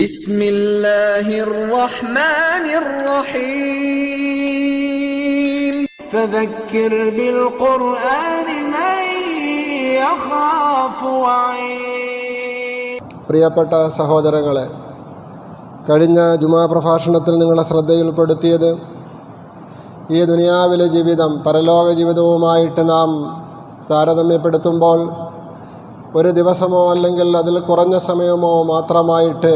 بسم الله الرحمن الرحيم فذكر بالقرآن من يخاف وعيد. പ്രിയപ്പെട്ട സഹോദരങ്ങളെ, കഴിഞ്ഞ ജുമാ പ്രഭാഷണത്തിൽ നിങ്ങളെ ശ്രദ്ധയിൽപ്പെടുത്തിയത് ഈ ദുനിയാവിലെ ജീവിതം പരലോക ജീവിതവുമായിട്ട് നാം താരതമ്യപ്പെടുത്തുമ്പോൾ ഒരു ദിവസമോ അല്ലെങ്കിൽ അതിൽ കുറഞ്ഞ സമയമോ മാത്രമായിട്ട്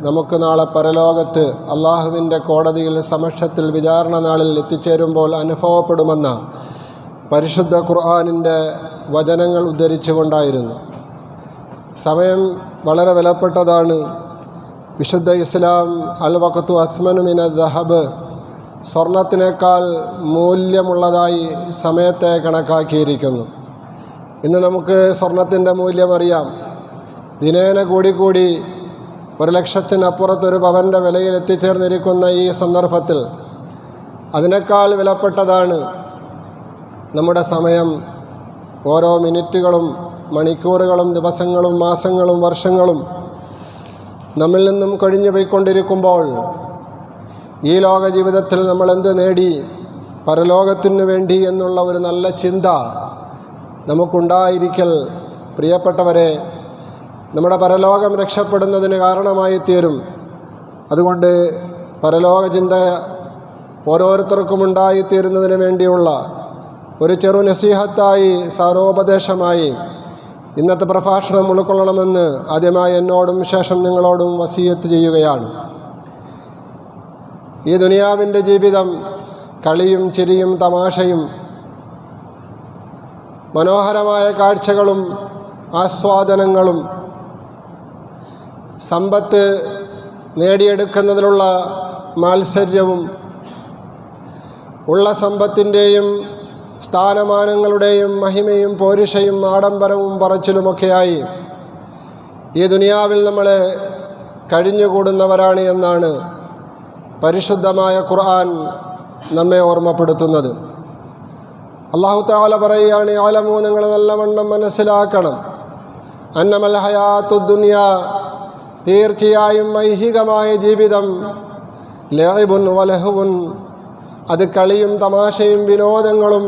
നമുക്ക് നാളെ പരലോകത്ത് അള്ളാഹുവിൻ്റെ കോടതിയിൽ സമക്ഷത്തിൽ വിചാരണ നാളിൽ എത്തിച്ചേരുമ്പോൾ അനുഭവപ്പെടുമെന്ന പരിശുദ്ധ ഖുർആനിൻ്റെ വചനങ്ങൾ ഉദ്ധരിച്ചുകൊണ്ടായിരുന്നു. സമയം വളരെ വിലപ്പെട്ടതാണ്. വിശുദ്ധ ഇസ്ലാം അൽ വഖ്തു അസ്മനു മിന ദഹബ്, സ്വർണത്തിനേക്കാൾ മൂല്യമുള്ളതായി സമയത്തെ കണക്കാക്കിയിരിക്കുന്നു. ഇന്ന് നമുക്ക് സ്വർണത്തിൻ്റെ മൂല്യം അറിയാം. ദിനേന കൂടി 1,00,000-അപ്പുറത്തൊരു പവൻ്റെ വിലയിൽ എത്തിച്ചേർന്നിരിക്കുന്ന ഈ സന്ദർഭത്തിൽ അതിനേക്കാൾ വിലപ്പെട്ടതാണ് നമ്മുടെ സമയം. ഓരോ മിനിറ്റുകളും മണിക്കൂറുകളും ദിവസങ്ങളും മാസങ്ങളും വർഷങ്ങളും നമ്മിൽ നിന്നും കഴിഞ്ഞു പോയിക്കൊണ്ടിരിക്കുമ്പോൾ ഈ ലോക ജീവിതത്തിൽ നമ്മൾ എന്ത് നേടി, പരലോകത്തിനു വേണ്ടി എന്നുള്ള ഒരു നല്ല ചിന്ത നമുക്കുണ്ടായിരിക്കൽ പ്രിയപ്പെട്ടവരെ നമ്മുടെ പരലോകം രക്ഷപ്പെടുന്നതിന് കാരണമായി തീരും. അതുകൊണ്ട് പരലോക ചിന്ത ഓരോരുത്തർക്കും ഉണ്ടായിത്തീരുന്നതിന് വേണ്ടിയുള്ള ഒരു ചെറു നസീഹത്തായി സാരോപദേശമായി ഇന്നത്തെ പ്രഭാഷണം ഉൾക്കൊള്ളണമെന്ന് ആദ്യമായി എന്നോടും ശേഷം നിങ്ങളോടും വസിയത്ത് ചെയ്യുകയാണ്. ഈ ദുനിയാവിൻ്റെ ജീവിതം കളിയും ചിരിയും തമാശയും മനോഹരമായ കാഴ്ചകളും ആസ്വാദനങ്ങളും സമ്പത്ത് നേടിയെടുക്കുന്നതിലുള്ള മാത്സര്യവും ഉള്ള സമ്പത്തിൻ്റെയും സ്ഥാനമാനങ്ങളുടെയും മഹിമയും പോരിഷയും ആഡംബരവും പറച്ചിലുമൊക്കെയായി ഈ ദുനിയാവിൽ നമ്മൾ കഴിഞ്ഞുകൂടുന്നവരാണ് എന്നാണ് പരിശുദ്ധമായ ഖുർആൻ നമ്മെ ഓർമ്മപ്പെടുത്തുന്നത്. അല്ലാഹു തആല പറയുകയാണ്, അലമു, നിങ്ങൾ നല്ലവണ്ണം മനസ്സിലാക്കണം, അന്നമൽ ഹയാത്തു ദുനിയ, തീർച്ചയായും ഐഹികമായ ജീവിതം, ലഅബുൻ വലഹുവുൻ, അത് കളിയും തമാശയും വിനോദങ്ങളും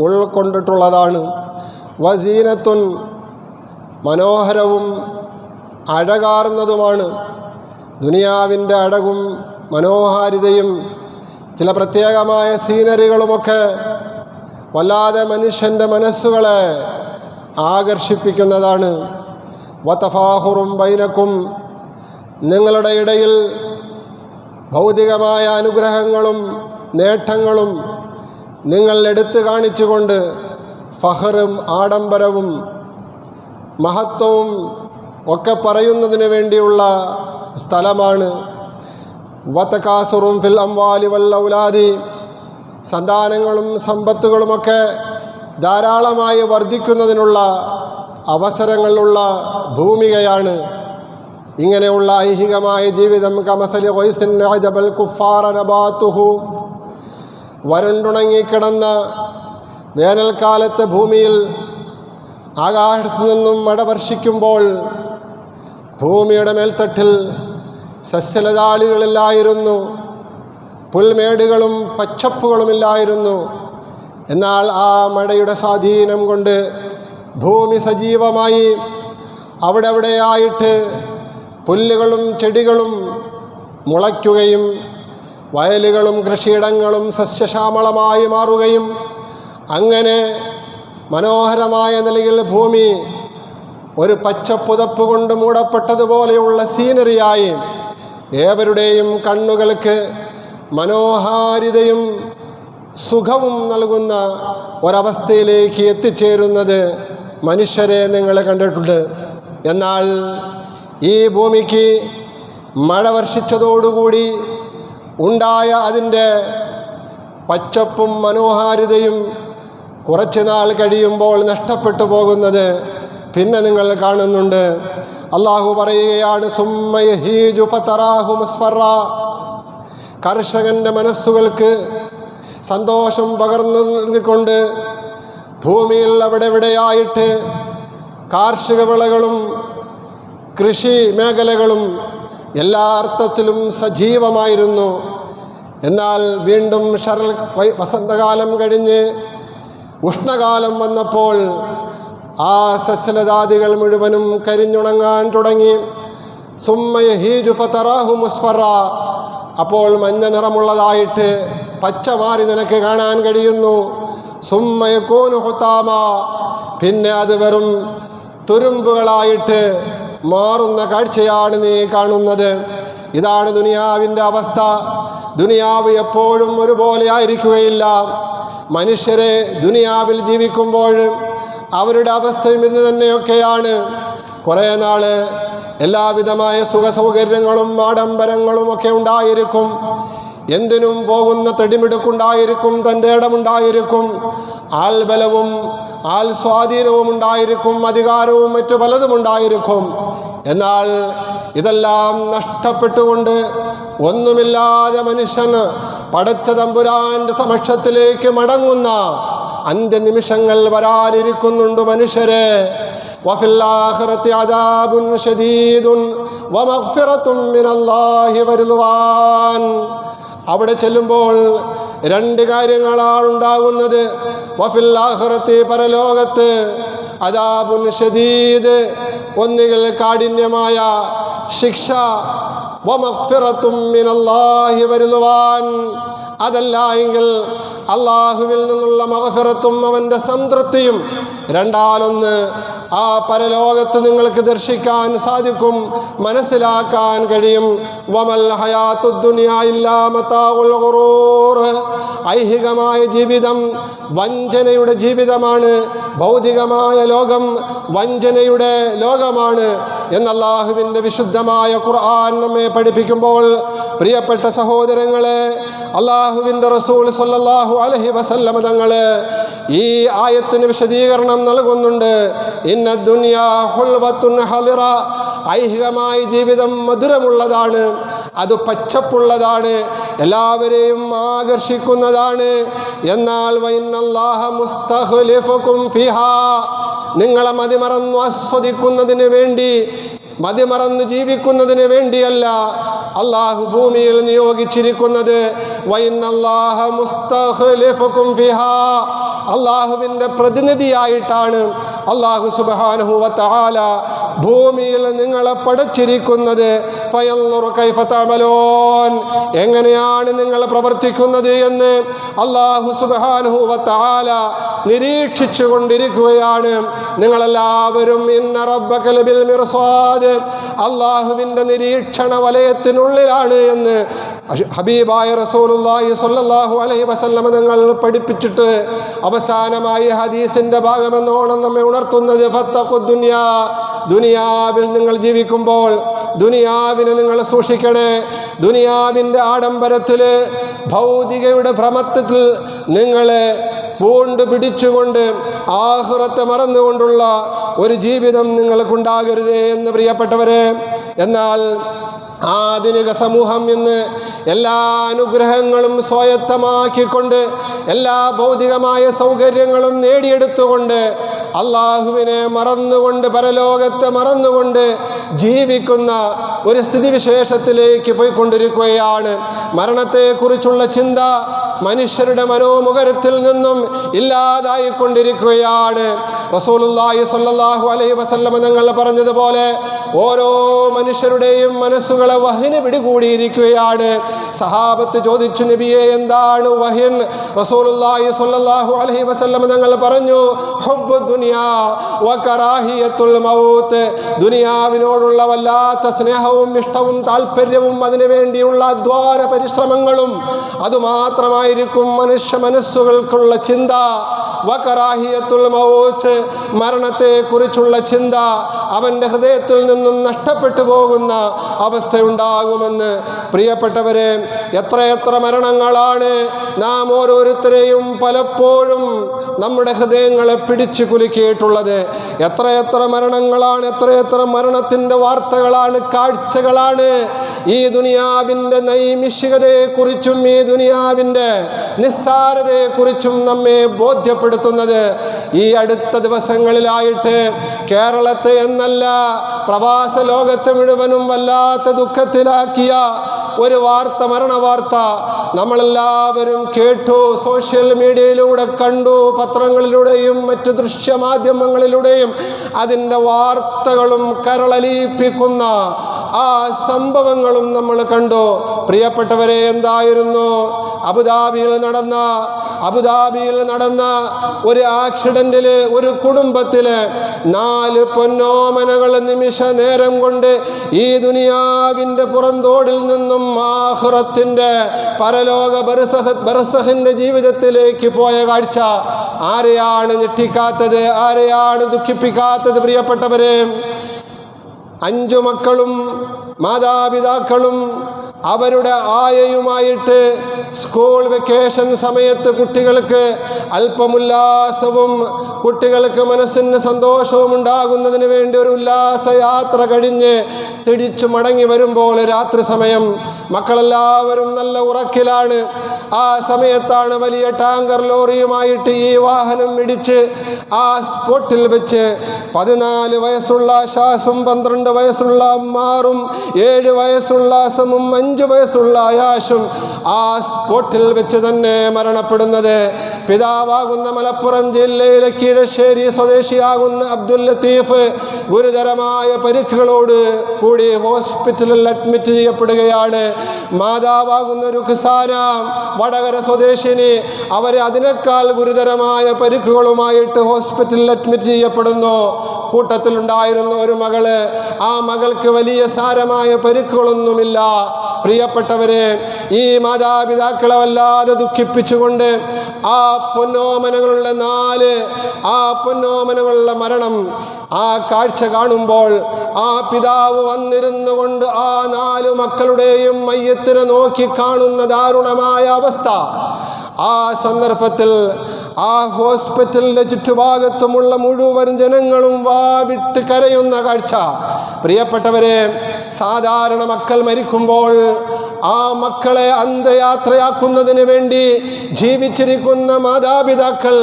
ഉൾക്കൊണ്ടിട്ടുള്ളതാണ്. വസീനത്തുൻ, മനോഹരവും അഴകാർന്നതുമാണ്. ദുനിയാവിൻ്റെ അഴകും മനോഹാരിതയും ചില പ്രത്യേകമായ സീനറികളുമൊക്കെ വല്ലാതെ മനുഷ്യൻ്റെ മനസ്സുകളെ ആകർഷിപ്പിക്കുന്നതാണ്. വതഫാഖുറും ബൈനക്കും, നിങ്ങളുടെ ഇടയിൽ ഭൗതികമായ അനുഗ്രഹങ്ങളും നേട്ടങ്ങളും നിങ്ങൾ എടുത്തു കാണിച്ചുകൊണ്ട് ഫഖറും ആഡംബരവും മഹത്വവും ഒക്കെ പറയുന്നതിന് വേണ്ടിയുള്ള സ്ഥലമാണ്. വതകാസുറും ഫിൽ അംവാലി വൽ ഔലാദി, സന്താനങ്ങളും സമ്പത്തുകളുമൊക്കെ ധാരാളമായി വർദ്ധിക്കുന്നതിനുള്ള അവസരങ്ങളുള്ള ഭൂമികയാണ്. ഇങ്ങനെയുള്ള ഐഹികമായ ജീവിതം കമസലി ഗൈസിൻ അഅജബൽ കുഫാറ നബാതുഹു, വരണ്ടുണങ്ങിക്കിടന്ന വേനൽക്കാലത്തെ ഭൂമിയിൽ ആകാശത്തു നിന്നും മഴ വർഷിക്കുമ്പോൾ ഭൂമിയുടെ മേൽത്തട്ടിൽ സസ്യലതാളികളില്ലായിരുന്നു, പുൽമേടുകളും പച്ചപ്പുകളുമില്ലായിരുന്നു. എന്നാൽ ആ മഴയുടെ സ്വാധീനം കൊണ്ട് ഭൂമി സജീവമായി അവിടെയായിട്ട് പുല്ലുകളും ചെടികളും മുളയ്ക്കുകയും വയലുകളും കൃഷിയിടങ്ങളും സസ്യശ്യാമളമായി മാറുകയും അങ്ങനെ മനോഹരമായ നിലയിൽ ഭൂമി ഒരു പച്ചപ്പുതപ്പ് കൊണ്ട് മൂടപ്പെട്ടതുപോലെയുള്ള സീനറിയായി ഏവരുടെയും കണ്ണുകൾക്ക് മനോഹാരിതയും സുഖവും നൽകുന്ന ഒരവസ്ഥയിലേക്ക് എത്തിച്ചേരുന്നത് മനുഷ്യരെ നിങ്ങൾ കണ്ടിട്ടുണ്ട്. എന്നാൽ ഈ ഭൂമിക്ക് മഴ വർഷിച്ചതോടുകൂടി ഉണ്ടായ അതിൻ്റെ പച്ചപ്പും മനോഹാരിതയും കുറച്ച് നാൾ കഴിയുമ്പോൾ നഷ്ടപ്പെട്ടു പോകുന്നത് പിന്നെ നിങ്ങൾ കാണുന്നുണ്ട്. അള്ളാഹു പറയുകയാണ്, സുമ്മ യഹീജു ഫതറാഹു മുസ്ഫറ, കർഷകൻ്റെ മനസ്സുകൾക്ക് സന്തോഷം പകർന്നു നൽകിക്കൊണ്ട് ഭൂമിയിൽ കാർഷിക വിളകളും കൃഷി മേഖലകളും എല്ലാ അർത്ഥത്തിലും സജീവമായിരുന്നു. എന്നാൽ വീണ്ടും വസന്തകാലം കഴിഞ്ഞ് ഉഷ്ണകാലം വന്നപ്പോൾ ആ സസ്യലതാദികൾ മുഴുവനും കരിഞ്ഞുണങ്ങാൻ തുടങ്ങി. സുമ്മയഹീജു ഫതറാഹു മുസ്ഫറ, അപ്പോൾ മഞ്ഞ നിറമുള്ളതായിട്ട് പച്ച മാറി നിനക്ക് കാണാൻ കഴിയുന്നു. സുമ്മയകൂനു ഹുതാമ, പിന്നെ അത് വെറും തുരുമ്പുകളായിട്ട് മാറുന്ന കാഴ്ചയാണ് നീ കാണുന്നത്. ഇതാണ് ദുനിയാവിൻ്റെ അവസ്ഥ. ദുനിയാവ് എപ്പോഴും ഒരുപോലെ ആയിരിക്കുകയില്ല. മനുഷ്യരെ ദുനിയാവിൽ ജീവിക്കുമ്പോൾ അവരുടെ അവസ്ഥയും ഇത് തന്നെയൊക്കെയാണ്. കുറേ നാള് എല്ലാവിധമായ സുഖസൗകര്യങ്ങളും ആഡംബരങ്ങളും ഒക്കെ ഉണ്ടായിരിക്കും. എന്തിനും പോകുന്ന തെടിമിടുക്കുണ്ടായിരിക്കും, തൻ്റെ ഇടമുണ്ടായിരിക്കും, ആൾബലവും ആൾ സ്വാധീനവും ഉണ്ടായിരിക്കും, അധികാരവും മറ്റു പലതും ഉണ്ടായിരിക്കും. എന്നാൽ ഇതെല്ലാം നഷ്ടപ്പെട്ടുകൊണ്ട് ഒന്നുമില്ലാതെ മനുഷ്യന് പടച്ച തമ്പുരാന്റെ സമക്ഷത്തിലേക്ക് മടങ്ങുന്ന അന്ത്യനിമിഷങ്ങൾ വരാനിരിക്കുന്നുണ്ട് മനുഷ്യരെ. വഫിൽ ആഖിറതി അദാബുൻ ശദീദുൻ വമഗ്ഫിറത്തും മിനല്ലാഹി വറിദ്വാൻ. അവിടെ ചെല്ലുമ്പോൾ രണ്ട് കാര്യങ്ങളാണ് ഉണ്ടാകുന്നത്. വഫിൽ ആഖിറതി, പരലോകത്ത്, അദാബുൻ ശദീദ്, ഒന്നുകിൽ കാഠിന്യമായ ശിക്ഷ, വമഗ്ഫിറത്തും മിനല്ലാഹി വറിദ്വാൻ, അതല്ല എങ്കിൽ അള്ളാഹുവിൽ നിന്നുള്ള മഗ്ഫിറത്തും അവൻ്റെ സംതൃപ്തിയും. രണ്ടാലൊന്ന് ആ പരലോകത്ത് നിങ്ങൾക്ക് ദർശിക്കാൻ സാധിക്കും, മനസ്സിലാക്കാൻ കഴിയും. വമൽ ഹയാത്തുദ് ദുനിയാ ഇല്ലാ മതാഉൽ ഗുറൂർ. ഐഹികമായ ജീവിതം വഞ്ചനയുടെ ജീവിതമാണ്. ഭൗതികമായ ലോകം വഞ്ചനയുടെ ലോകമാണ് എന്ന് അല്ലാഹുവിൻ്റെ വിശുദ്ധമായ ഖുർആൻ നമ്മെ പഠിപ്പിക്കുമ്പോൾ, പ്രിയപ്പെട്ട സഹോദരങ്ങളെ, അല്ലാഹുവിൻ്റെ റസൂൽ സല്ലല്ലാഹു അലൈഹി വസല്ലം തങ്ങൾ ഈ ആയത്തിന് വിശദീകരണം നൽകുന്നുണ്ട്. ഇന്ന ദുനിയാ ഹുൽവത്തുൻ ഹളിറ. ഐഹികമായ ജീവിതം മധുരമുള്ളതാണ്, അത് പച്ചപ്പുള്ളതാണ്, എല്ലാവരെയും ആകർഷിക്കുന്നതാണ്. എന്നാൽ വഇന്നല്ലാഹ മുസ്തഖ്ലിഫുകും ഫിഹാ, നിങ്ങളെ മതിമറന്നു ആസ്വദിക്കുന്നതിന് വേണ്ടി, മതിമറന്ന് ജീവിക്കുന്നതിന് വേണ്ടിയല്ല അള്ളാഹു ഭൂമിയിൽ നിയോഗിച്ചിരിക്കുന്നത്. വഇന്നല്ലാഹ മുസ്തഖ്ലിഫുകും ഫിഹാ, അള്ളാഹുവിൻ്റെ പ്രതിനിധിയായിട്ടാണ് അള്ളാഹു സുബ്ഹാനഹു വ തആല ഭൂമിയിൽ നിങ്ങളെ പടച്ചിരിക്കുന്നത്. ഫയൻദുറു കൈഫ തഅമലൂൻ, എങ്ങനെയാണ് നിങ്ങൾ പ്രവർത്തിക്കുന്നത് എന്ന് അള്ളാഹു സുബ്ഹാനഹു വ തആല നിരീക്ഷിച്ചു കൊണ്ടിരിക്കുകയാണ്. നിങ്ങളെല്ലാവരും ഇന്ന റബ്ബക ലബിൽ മിർസാദ്, അള്ളാഹുവിൻ്റെ നിരീക്ഷണ വലയത്തിനുള്ളിലാണ് എന്ന് ഹബീബായ റസൂലുള്ളാഹി സ്വല്ലല്ലാഹു അലൈഹി വസല്ലം തങ്ങൾ പഠിപ്പിച്ചിട്ട് അവസാനമായി ഹദീസിൻ്റെ ഭാഗമെന്നോണം നമ്മെ ഉണർത്തുന്നത്, ഫത്തഖുദ് ദുനിയാ, ദുനിയാവിൽ നിങ്ങൾ ജീവിക്കുമ്പോൾ ദുനിയാവിനെ നിങ്ങൾ സൂക്ഷിക്കണേ. ദുനിയാവിൻ്റെ ആഡംബരത്തിൽ, ഭൗതികയുടെ ഭ്രമത്തിൽ നിങ്ങളെ പൂണ്ട് പിടിച്ചുകൊണ്ട് ആഖിറത്തെ മറന്നുകൊണ്ടുള്ള ഒരു ജീവിതം നിങ്ങൾക്കുണ്ടാകരുതേ എന്ന് പ്രിയപ്പെട്ടവരെ. എന്നാൽ ആധുനിക സമൂഹം ഇന്ന് എല്ലാ അനുഗ്രഹങ്ങളും സ്വായത്തമാക്കിക്കൊണ്ട്, എല്ലാ ഭൗതികമായ സൗകര്യങ്ങളും നേടിയെടുത്തുകൊണ്ട്, അള്ളാഹുവിനെ മറന്നുകൊണ്ട്, പരലോകത്തെ മറന്നുകൊണ്ട് ജീവിക്കുന്ന ഒരു സ്ഥിതിവിശേഷത്തിലേക്ക് പോയിക്കൊണ്ടിരിക്കുകയാണ്. മരണത്തെക്കുറിച്ചുള്ള ചിന്ത മനുഷ്യരുടെ മനോമുഖരത്തിൽ നിന്നും ഇല്ലാതായിക്കൊണ്ടിരിക്കുകയാണ്. റസൂലുള്ളാഹി സ്വല്ലല്ലാഹു അലൈഹി വസല്ലം തങ്ങൾ പറഞ്ഞതുപോലെ ഓരോ മനുഷ്യരുടെയും മനസ്സുകളെ വഹ്ന് പിടികൂടിയിരിക്കുകയാണ്. സഹാബത്ത് ചോദിച്ചു, നബിയെ എന്താണ് വഹ്ൻ? റസൂലുള്ളാഹി സ്വല്ലല്ലാഹു അലൈഹി വസല്ലം തങ്ങൾ പറഞ്ഞു, ഹുബ്ബു ദുനിയാ വ കറാഹിയത്തുൽ മൗത്ത്, ദുനിയാവിനോടുള്ള വല്ലാത്ത സ്നേഹവും ഇഷ്ടവും താല്പര്യവും അതിനു വേണ്ടിയുള്ള അധ്വാന പരിശ്രമങ്ങളും അതുമാത്രമായിരിക്കും മനുഷ്യ മനസ്സുകൾക്കുള്ള ചിന്ത. വകറാഹിയത്തുൽ മൗത്ത്, മരണത്തെക്കുറിച്ചുള്ള ചിന്ത അവൻ്റെ ഹൃദയത്തിൽ നിന്നും നഷ്ടപ്പെട്ടു പോകുന്ന അവസ്ഥയുണ്ടാകുമെന്ന്. പ്രിയപ്പെട്ടവരെ, എത്രയെത്ര മരണങ്ങളാണ് നാം ഓരോരുത്തരെയും പലപ്പോഴും നമ്മുടെ ഹൃദയങ്ങളെ പിടിച്ചു കുലുക്കിയിട്ടുള്ളത്. എത്രയെത്ര മരണങ്ങളാണ്, എത്രയെത്ര മരണത്തിൻ്റെ വാർത്തകളാണ്, കാഴ്ചകളാണ് ഈ ദുനിയാവിൻ്റെ നൈമിഷികതയെക്കുറിച്ചും ഈ ദുനിയാവിൻ്റെ നിസ്സാരതയെക്കുറിച്ചും നമ്മെ ബോധ്യപ്പെടുത്തുന്നത്. ഈ അടുത്ത ദിവസങ്ങളിലായിട്ട് കേരളത്തെ എന്നല്ല പ്രവാസ ലോകത്തെ മുഴുവനും വല്ലാത്ത ദുഃഖത്തിലാക്കിയ ഒരു വാർത്ത, മരണവാർത്ത നമ്മളെല്ലാവരും കേട്ടു, സോഷ്യൽ മീഡിയയിലൂടെ കണ്ടു, പത്രങ്ങളിലൂടെയും മറ്റ് ദൃശ്യമാധ്യമങ്ങളിലൂടെയും അതിൻ്റെ വാർത്തകളും കരളലിയിപ്പിക്കുന്ന ആ സംഭവങ്ങളും നമ്മൾ കണ്ടു. പ്രിയപ്പെട്ടവരെ, എന്തായിരുന്നു അബുദാബിയിൽ നടന്ന ഒരു ആക്സിഡന്റിൽ ഒരു കുടുംബത്തിൽ 4 പൊന്നോമനകൾ നിമിഷ നേരം കൊണ്ട് ഈ ദുനിയാവിൻ്റെ പുറന്തോടിൽ നിന്നും ആഖിറത്തിൻ്റെ പരലോക ബർസഖിൻ്റെ ജീവിതത്തിലേക്ക് പോയ കാഴ്ച ആരെയാണ് ഞെട്ടിക്കാത്തത്? ആരെയാണ് ദുഃഖിപ്പിക്കാത്തത്? പ്രിയപ്പെട്ടവരെ, 5 മക്കളും മാതാപിതാക്കളും അവരുടെ ആയയുമായിട്ട് സ്കൂൾ വെക്കേഷൻ സമയത്ത് കുട്ടികൾക്ക് അല്പമുല്ലാസവും കുട്ടികൾക്ക് മനസ്സിന് സന്തോഷവും ഉണ്ടാകുന്നതിന് വേണ്ടി ഒരു ഉല്ലാസയാത്ര കഴിഞ്ഞ് തിരിച്ചു മടങ്ങി വരുമ്പോൾ രാത്രി സമയം മക്കളെല്ലാവരും നല്ല ഉറക്കിലാണ്. ആ സമയത്താണ് വലിയ ടാങ്കർ ലോറിയുമായിട്ട് ഈ വാഹനം ഇടിച്ച് ആ സ്പോട്ടിൽ വെച്ച് 14 വയസ്സുള്ള ഷാസും 12 വയസ്സുള്ള അമ്മാറും 7 വയസ്സുള്ള അസമും 5 വയസ്സുള്ള അയാഷും ആ സ്പോട്ടിൽ വെച്ച് തന്നെ മരണപ്പെടുന്നത്. പിതാവാകുന്ന മലപ്പുറം ജില്ലയിലെ കീഴശ്ശേരി സ്വദേശിയാകുന്ന അബ്ദുൽ ലത്തീഫ് ഗുരുതരമായ പരിക്കുകളോട് കൂടി ഹോസ്പിറ്റലിൽ അഡ്മിറ്റ് ചെയ്യപ്പെടുകയാണ്. മാതാവാകുന്ന റുഖ്സാന വടകര സ്വദേശിനി, അവരെ അതിനേക്കാൾ ഗുരുതരമായ പരിക്കുകളുമായിട്ട് ഹോസ്പിറ്റലിൽ അഡ്മിറ്റ് ചെയ്യപ്പെടുന്നു. കൂട്ടത്തിലുണ്ടായിരുന്ന ഒരു മകള്, ആ മകൾക്ക് വലിയ സാരമായ പരിക്കുകളൊന്നുമില്ല. പ്രിയപ്പെട്ടവരെ, ഈ മാതാപിതാക്കളെ വല്ലാതെ ദുഃഖിപ്പിച്ചുകൊണ്ട് ആ പൊന്നോമനകളുടെ 4 ആ പൊന്നോമനകളുടെ മരണം ആ കാഴ്ച കാണുമ്പോൾ ആ പിതാവ് വന്നിരുന്നു കൊണ്ട് ആ 4 മക്കളുടെയും മയ്യത്തിനെ നോക്കി കാണുന്ന ദാരുണമായ അവസ്ഥ, ആ സന്ദർഭത്തിൽ ആ ഹോസ്പിറ്റലിൻ്റെ ചുറ്റുഭാഗത്തുമുള്ള മുഴുവൻ ജനങ്ങളും വാവിട്ട് കരയുന്ന കാഴ്ച. പ്രിയപ്പെട്ടവരെ, സാധാരണ മക്കൾ മരിക്കുമ്പോൾ ആ മക്കളെ അന്ത്യയാത്രയാക്കുന്നതിന് വേണ്ടി ജീവിച്ചിരിക്കുന്ന മാതാപിതാക്കൾ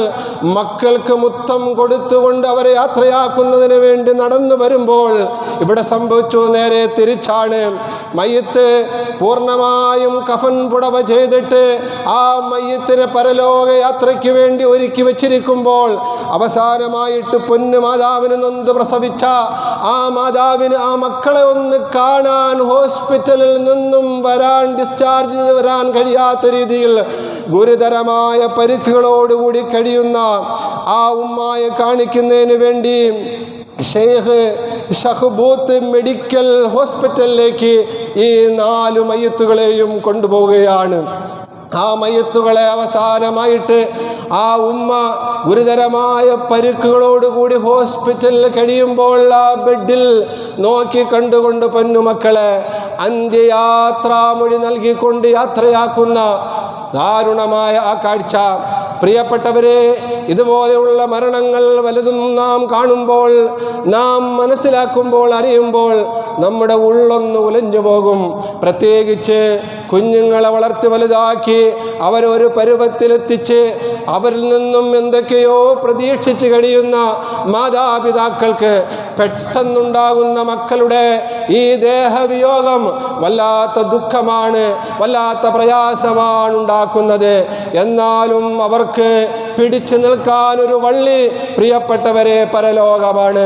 മക്കൾക്ക് മുത്തം കൊടുത്തുകൊണ്ട് അവരെ യാത്രയാക്കുന്നതിന് വേണ്ടി നടന്നു വരുമ്പോൾ ഇവിടെ സംഭവിച്ചു നേരെ തിരിച്ചാണ്. മയ്യത്ത് പൂർണ്ണമായും കഫൻ പുടവ ചെയ്തിട്ട് ആ മയ്യത്തിനെ പരലോക യാത്രയ്ക്ക് വേണ്ടി ഒരുക്കി വെച്ചിരിക്കുമ്പോൾ അവസാനമായിട്ട് പൊന്നു മാതാവിന് നൊന്ത് പ്രസവിച്ച ആ മാതാവിന് ആ മക്കളെ ഒന്ന് കാണാൻ ഹോസ്പിറ്റലിൽ നിന്നും ഡിസ്ചാർജ് ചെയ്ത് വരാൻ കഴിയാത്ത രീതിയിൽ ഗുരുതരമായ പരിക്കുകളോടുകൂടി കഴിയുന്ന ആ ഉമ്മായെ കാണിക്കുന്നതിന് വേണ്ടി ഷെയ്ഖ് ഷഹ്ബൂത്ത് മെഡിക്കൽ ഹോസ്പിറ്റലിലേക്ക് ഈ 4 മയ്യത്തുകളെയും കൊണ്ടുപോവുകയാണ്. ആ മയ്യത്തുകളെ അവസാനമായിട്ട് ആ ഉമ്മ ഗുരുതരമായ പരിക്കുകളോടുകൂടി ഹോസ്പിറ്റലിൽ കഴിയുമ്പോൾ ആ ബെഡിൽ നോക്കി കണ്ടുകൊണ്ട് പൊന്നുമക്കളെ അന്ത്യയാത്രാമൊഴി നൽകിക്കൊണ്ട് യാത്രയാക്കുന്ന ദാരുണമായ ആ കാഴ്ച. പ്രിയപ്പെട്ടവരെ, ഇതുപോലെയുള്ള മരണങ്ങൾ വലുതും നാം കാണുമ്പോൾ, നാം മനസ്സിലാക്കുമ്പോൾ, അറിയുമ്പോൾ നമ്മുടെ ഉള്ളൊന്ന് ഉലഞ്ഞു പോകും. പ്രത്യേകിച്ച് കുഞ്ഞുങ്ങളെ വളർത്തി വലുതാക്കി അവരൊരു പരുവത്തിലെത്തിച്ച് അവരിൽ നിന്നും എന്തൊക്കെയോ പ്രതീക്ഷിച്ച് കഴിയുന്ന മാതാപിതാക്കൾക്ക് പെട്ടെന്നുണ്ടാകുന്ന മക്കളുടെ ഈ ദേഹവിയോഗം വല്ലാത്ത ദുഃഖമാണ്, വല്ലാത്ത പ്രയാസമാണ് ഉണ്ടാക്കുന്നത്. എന്നാലും അവർക്ക് പിടിച്ചു നിൽക്കാൻ ഒരു വള്ളി പ്രിയപ്പെട്ടവരെ പരലോകമാണ്,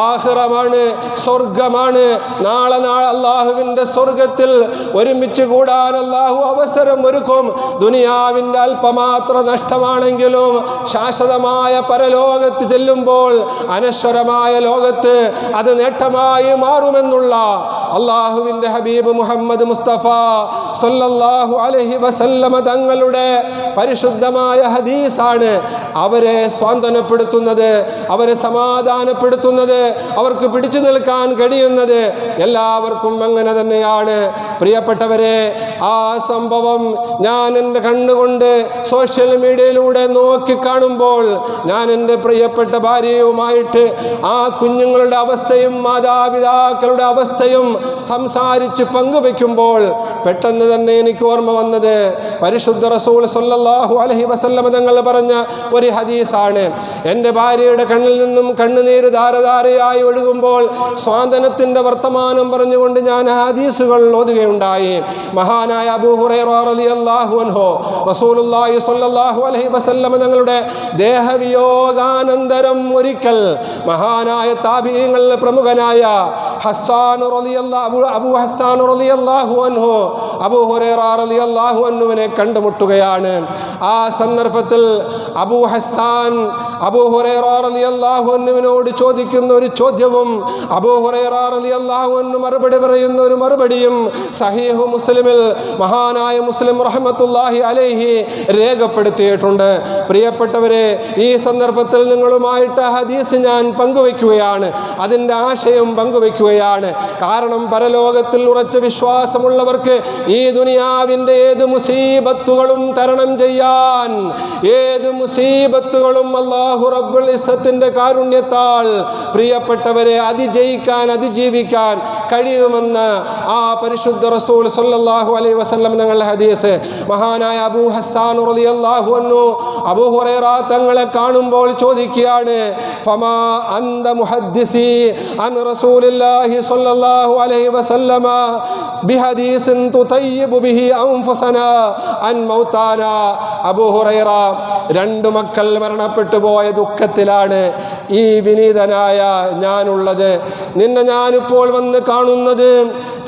ആഖിറമാണ്, സ്വർഗമാണ്. നാളെ അള്ളാഹുവിൻ്റെ സ്വർഗത്തിൽ ഒരുമിച്ച് കൂടാൻ അള്ളാഹു അവസരം ഒരുക്കും. ദുനിയാവിൻ്റെ അല്പമാത്ര നഷ്ടമാണെങ്കിലും ശാശ്വതമായ പരലോകത്ത് ചെല്ലുമ്പോൾ അനശ്വരമായ ലോകത്ത് അത് നേട്ടമായി മാറുമെന്നുള്ള അള്ളാഹുവിൻ്റെ ഹബീബ് മുഹമ്മദ് മുസ്തഫ സല്ലല്ലാഹു അലൈഹി വസല്ലമ തങ്ങളുടെ പരിശുദ്ധമായ ഹദീസാണ് അവരെ സ്വാന്തനപ്പെടുത്തുന്നത്, അവരെ സമാധാനപ്പെടുത്തുന്നത്, അവർക്ക് പിടിച്ചു നിൽക്കാൻ കഴിയുന്നത്. എല്ലാവർക്കും അങ്ങനെ തന്നെയാണ്. പ്രിയപ്പെട്ടവരെ, ആ സംഭവം ഞാൻ എൻ്റെ കണ്ണുകൊണ്ട് സോഷ്യൽ മീഡിയയിലൂടെ നോക്കിക്കാണുമ്പോൾ ഞാൻ എൻ്റെ പ്രിയപ്പെട്ട ഭാര്യയുമായിട്ട് ആ കുഞ്ഞുങ്ങളുടെ അവസ്ഥയും മാതാപിതാക്കളുടെ അവസ്ഥയും സംസാരിച്ച് പങ്കുവെക്കുമ്പോൾ പെട്ടെന്ന് തന്നെ എനിക്ക് ഓർമ്മ വന്നത് പരിശുദ്ധ റസൂൽ സ്വല്ലല്ലാഹു അലൈഹി വസല്ലം തങ്ങൾ പറഞ്ഞ ഒരു ഹദീസാണ്. എൻ്റെ ഭാര്യയുടെ കണ്ണിൽ നിന്നും കണ്ണുനീര് ധാരധാരയായി ഒഴുകുമ്പോൾ സ്വാന്തനത്തിൻ്റെ വർത്തമാനം പറഞ്ഞുകൊണ്ട് ഞാൻ ഹദീസുകൾ ഓതുകയുണ്ടായി. മഹാനായ അബൂ ഹുറൈറ റളിയല്ലാഹു അൻഹു റസൂലുള്ളാഹി സ്വല്ലല്ലാഹു അലൈഹി വസല്ലം തങ്ങളുടെ ദേഹവിയോഗാനന്തരം ഒരിക്കൽ മഹാനായ താബിഈങ്ങളിൽ പ്രമുഖനായ അബൂ ഹസ്സാൻ റളിയല്ലാഹു അൻഹു അബൂ ഹുറൈറ റളിയല്ലാഹു അൻഹുവിനെ കണ്ടുമുട്ടുകയാണ്. ആ സന്ദർഭത്തിൽ അബൂ ഹസ്സാൻ അബൂ ഹുറൈറ റളിയല്ലാഹു അൻഹുവിനോട് ചോദിക്കുന്ന ഒരു ചോദ്യവും അബൂ ഹുറൈറ റളിയല്ലാഹു അൻഹു മറുപടി പറയുന്ന ഒരു മറുപടിയും സഹീഹ് മുസ്ലിമിൽ മഹാനായ മുസ്ലിം റഹ്മത്തുള്ളാഹി അലൈഹി രേഖപ്പെടുത്തിയിട്ടുണ്ട്. പ്രിയപ്പെട്ടവരെ, ഈ സന്ദർഭത്തിൽ നിങ്ങളുമായിട്ട് ഹദീസ് ഞാൻ പങ്കുവയ്ക്കുകയാണ്, അതിൻ്റെ ആശയം പങ്കുവയ്ക്കുകയാണ്. കാരണം പരലോകത്തിൽ ഉറച്ച വിശ്വാസമുള്ളവർക്ക് ഈ ദുനിയാവിൻ്റെ ഏത് മുസീബത്തുകളും തരണം ചെയ്യാൻ, ഏത് മുസീബത്തുകളും അല്ലാഹു റബ്ബുൽ ഇസ്സത്തിന്റെ കാരുണ്യത്താൽ പ്രിയപ്പെട്ടവരെ അതിജീവിക്കാൻ കഴിയുമെന്ന് ആ പരിശുദ്ധ റസൂൽ സ്വല്ലല്ലാഹു അലൈഹി വസല്ലം തങ്ങളുടെ ഹദീസ്. മഹാനായ അബൂ ഹസ്സാൻ റളിയല്ലാഹു അൻഹു അബൂ ഹുറൈറ തങ്ങളെ കാണുമ്പോൾ ചോദിക്കുകയാണ്, ഫമാ അന്ത മുഹദ്ദിസി അൻ റസൂലില്ലാഹി സ്വല്ലല്ലാഹു അലൈഹി വസല്ലമ ബിഹദീസിൻ തുതയ്യിബു ബിഹി അൻഫുസനാ അൻ മൗതാനാ. അബൂ ഹുറൈറ, രണ്ടു മക്കൾ മരണപ്പെട്ടു പോയ ദുഃഖത്തിലാണ് ഈ വിനീതനായ ഞാനുള്ളത്. നിന്നെ ഞാനിപ്പോൾ വന്ന് കാണുന്നത്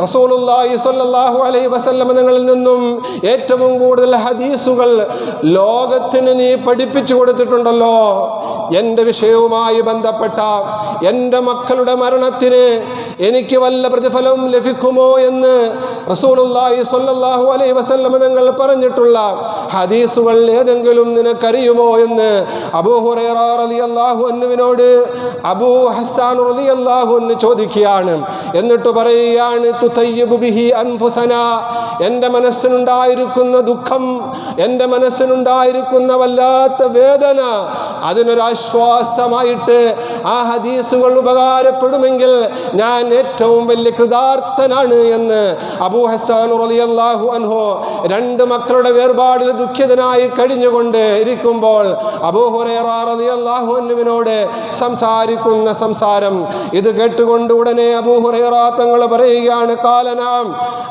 റസൂലുള്ളാഹി സ്വല്ലല്ലാഹു അലൈഹി വസല്ലം തങ്ങളിൽ നിന്നും ഏറ്റവും കൂടുതൽ ഹദീസുകൾ ലോകത്തിന് നീ പഠിപ്പിച്ചു കൊടുത്തിട്ടുണ്ടല്ലോ. എൻ്റെ വിഷയവുമായി ബന്ധപ്പെട്ട എൻ്റെ മക്കളുടെ മരണത്തിന് എനിക്ക് വല്ല പ്രതിഫലം ലഭിക്കുമോ എന്ന് റസൂലുള്ളാഹി സ്വല്ലല്ലാഹു അലൈഹി വസല്ലം തങ്ങൾ പറഞ്ഞിട്ടുള്ള ഹദീസുകൾ ഏതെങ്കിലും നിനക്കറിയുമോ എന്ന് അബൂ ഹുറൈറ റളിയല്ലാഹു അൻഹുവിനോട് അബൂ ഹസ്സാൻ റളിയല്ലാഹു അൻഹു ചോദിക്കുകയാണ്. എന്നിട്ട് പറയുകയാണ്, തുതയ്യിബു ബിഹി അൻഫുസനാ, എൻ്റെ മനസ്സിനുണ്ടായിരിക്കുന്ന ദുഃഖം, എൻ്റെ മനസ്സിനുണ്ടായിരിക്കുന്ന വല്ലാത്ത വേദന, അതിനൊരാശ്വാസമായിട്ട് ആ ഹദീസുകൾ ഉപകാരപ്പെടുമെങ്കിൽ ഞാൻ ഏറ്റവും വലിയ കൃതാർത്ഥനാണ് എന്ന് അബൂ ഹസ്സാൻ റളിയല്ലാഹു അൻഹു രണ്ട് മക്കളുടെ വേർപാടിൽ ദുഃഖിതനായി കഴിഞ്ഞുകൊണ്ട് ഇരിക്കുമ്പോൾ അബൂ ഹുറൈറ റളിയല്ലാഹു അൻഹുവിനോട് സംസാരിക്കുന്ന സംസാരം ഇത് കേട്ടുകൊണ്ട് ഉടനെ അബൂ ഹുറൈറ തങ്ങൾ പറയുകയാണ്, കാലനാം,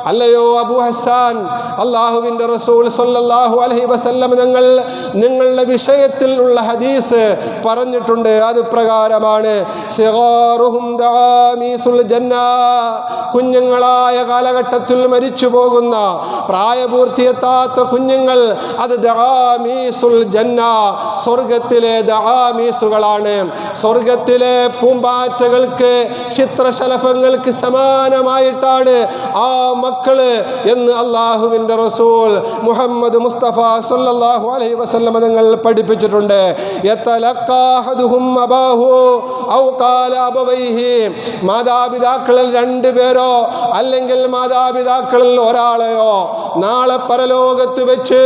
അല്ലയോ അബൂ ഹസ്സാൻ, അല്ലാഹുവിൻ്റെ റസൂൽ സ്വല്ലല്ലാഹു അലൈഹി വസല്ലം തങ്ങൾ നിങ്ങളുടെ വിഷയത്തിൽ ഉള്ള ഹദീസ് പറഞ്ഞിട്ടുണ്ട്. അത് പ്രകാരമാണ്, സിഗാറുഹും ദആമീസുൽ ജന്ന, കുഞ്ഞുങ്ങളായ കാലഘട്ടത്തിൽ മരിച്ചു പോകുന്ന പ്രായപൂർത്തിയെത്താത്ത കുഞ്ഞുങ്ങൾ അത് ദആമീസുൽ ജന്ന, സ്വർഗത്തിലെ ദആമീസുകളാണ്. സ്വർഗത്തിലെ പൂമ്പാറ്റകൾക്ക്, ചിത്രശലഭങ്ങൾക്ക് സമാനമായിട്ടാണ് ആ മക്കള് എന്ന് അല്ലാഹുവിൻ്റെ റസൂൽ മുഹമ്മദ് മുസ്തഫ സ്വല്ലല്ലാഹു അലൈഹി വസല്ലം തങ്ങൾ പഠിപ്പിച്ചിട്ടുണ്ട്. യതലഖാഹുഹും അബാഹു ഔ ഖാല അബവൈഹി, മാതാപിതാക്കളിൽ രണ്ടുപേരോ അല്ലെങ്കിൽ മാതാപിതാക്കളിൽ ഒരാളെയോ നാളെ പരലോകത്ത് വെച്ച്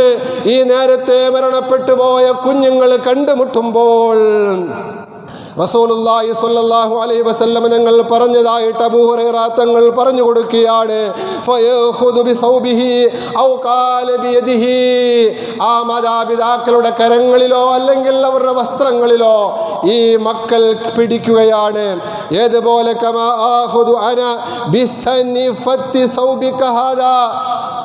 ഈ നേരത്തെ മരണപ്പെട്ടു പോയ കുഞ്ഞുങ്ങൾ കണ്ടുമുട്ടുമ്പോൾ റസൂലുള്ളാഹി സ്വല്ലല്ലാഹു അലൈഹി വസല്ലം തങ്ങൾ പറഞ്ഞതായിട്ട് അബൂ ഹുറൈറ തങ്ങൾ പറഞ്ഞു കൊടുക്കുകയാണ്, ഫയഖുദു ബിസൗബിഹി ഔ ഖാല ബിയദിഹി, ആ മാതാപിതാക്കളുടെ കരങ്ങളിലോ അല്ലെങ്കിൽ അവരുടെ വസ്ത്രങ്ങളിലോ ഈ മക്കൾ പിടിക്കുകയാണ്. ഏതുപോലെ കമാ ആഖുദു അന ബിസനിഫത്തി സൗബിക ഹാദാ,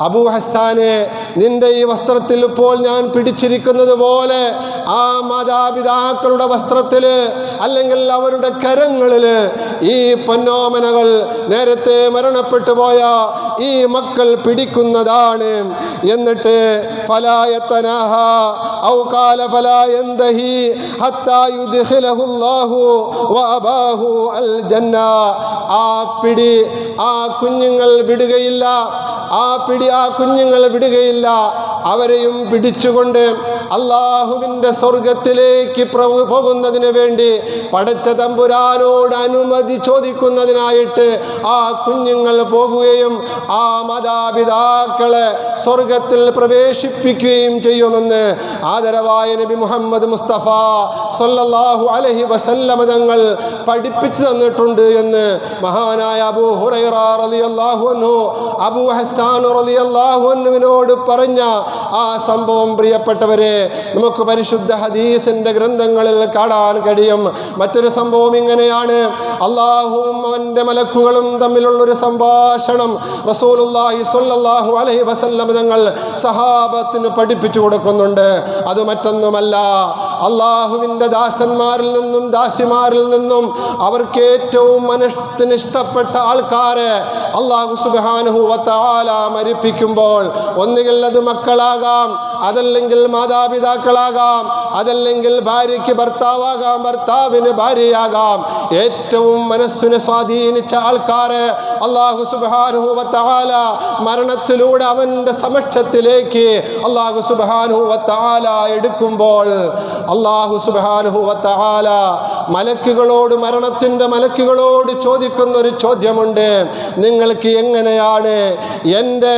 അബൂ ഹസ്സാനെ, നിന്റെ ഈ വസ്ത്രത്തിൽ ഇപ്പോൾ ഞാൻ പിടിച്ചിരിക്കുന്നത് പോലെ ആ മാതാപിതാക്കളുടെ വസ്ത്രത്തിൽ അല്ലെങ്കിൽ അവരുടെ കരങ്ങളിൽ ഈ പൊന്നോമനകൾ, നേരത്തെ മരണപ്പെട്ടു പോയ ഈ മക്കൾ പിടിക്കുന്നതാണ്. എന്നിട്ട് ഫലാ യതനഹ ഔ ഖാല ഫലാ യന്തഹി ഹത്താ യുദ്ഖിലഹുല്ലാഹു വഅബാഹു അൽ ജന്ന, ആ പിടി ആ കുഞ്ഞുങ്ങൾ വിടുകയില്ല, ആ പിടി ആ കുഞ്ഞുങ്ങൾ വിടുകയില്ല. അവരെയും പിടിച്ചുകൊണ്ട് അള്ളാഹുവിൻ്റെ സ്വർഗത്തിലേക്ക് പോകുന്നതിന് വേണ്ടി പടച്ച തമ്പുരാനോട് അനുമതി ചോദിക്കുന്നതിനായിട്ട് ആ കുഞ്ഞുങ്ങൾ പോകുകയും ആ മാതാപിതാക്കളെ സ്വർഗത്തിൽ പ്രവേശിപ്പിക്കുകയും ചെയ്യുമെന്ന് ആദരവായ നബി മുഹമ്മദ് മുസ്തഫ സല്ലല്ലാഹു അലൈഹി വസല്ലമ തങ്ങൾ പഠിപ്പിച്ചു തന്നിട്ടുണ്ട് എന്ന് മഹാനായ അബൂ ഹുറൈറ റളിയല്ലാഹു അൻഹു അബൂ ഹസ്സാൻ റളിയല്ലാഹു അൻഹുവിനോട് പറഞ്ഞ ആ സംഭവം പ്രിയപ്പെട്ടവരെ നമുക്ക് പരിശുദ്ധ ഹദീസിൻ്റെ ഗ്രന്ഥങ്ങളിൽ കാണാൻ കഴിയും. മറ്റൊരു സംഭവം ഇങ്ങനെയാണ്. അള്ളാഹുവും അവൻ്റെ മലക്കുകളും തമ്മിലുള്ളൊരു സംഭാഷണം റസൂലുള്ളാഹി സ്വല്ലല്ലാഹു അലൈഹി വസല്ലം തങ്ങൾ സഹാബത്തിന് പഠിപ്പിച്ചു കൊടുക്കുന്നുണ്ട്. അത് മറ്റൊന്നുമല്ല, അള്ളാഹുവിൻ്റെ ദാസന്മാരിൽ നിന്നും ദാസിമാരിൽ നിന്നും അവർക്ക് ഏറ്റവും മനസ്സിന് ഇഷ്ടപ്പെട്ട ആൾക്കാരെ അള്ളാഹു സുബ്ഹാനഹു വ തആല മരിപ്പിക്കുമ്പോൾ ഒന്നുകിൽ അത് മക്കളാകാം, അതല്ലെങ്കിൽ മാതാപിതാക്കളാകാം, അതല്ലെങ്കിൽ ഭാര്യയ്ക്ക് ഭർത്താവാകാം, ഭർത്താവിന് ഭാര്യയാകാം, ഏറ്റവും മനസ്സിനെ സ്വാധീനിച്ച ആൾക്കാരെ അള്ളാഹു സുബ്ഹാനഹു വ തആല മരണത്തിലൂടെ അവൻ്റെ സമക്ഷത്തിലേക്ക് അള്ളാഹു സുബ്ഹാനഹു വ തആല എടുക്കുമ്പോൾ അള്ളാഹു സുബ്ഹാനഹു വ തആല മലക്കുകളോട്, മരണത്തിൻ്റെ മലക്കുകളോട് ചോദിക്കുന്ന ഒരു ചോദ്യമുണ്ട്. നിങ്ങൾക്ക് എങ്ങനെയാണ് എൻ്റെ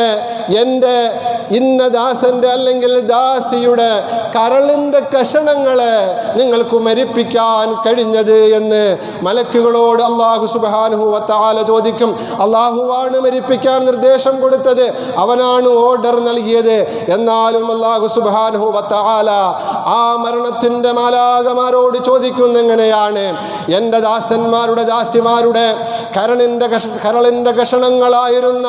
ഇന്ന ദാസൻ്റെ അല്ലെങ്കിൽ ദാസിയുടെ കരളിൻ്റെ കഷണങ്ങളെ നിങ്ങൾക്ക് മരിപ്പിക്കാൻ കഴിഞ്ഞത് എന്ന് മലക്കുകളോട് അള്ളാഹു സുബ്ഹാനഹു വ തആല ചോദിക്കും. അള്ളാഹുവാണ് മരിപ്പിക്കാൻ നിർദ്ദേശം കൊടുത്തത്, അവനാണ് ഓർഡർ നൽകിയത്. എന്നാലും അള്ളാഹു സുബ്ഹാനഹു വ തആല ആ മരണത്തിൻ്റെ മാലാഖമാരോട് ചോദിക്കുന്ന എങ്ങനെയാണ് എൻ്റെ ദാസന്മാരുടെ ദാസിമാരുടെ കരളിൻ്റെ കഷണങ്ങളായിരുന്ന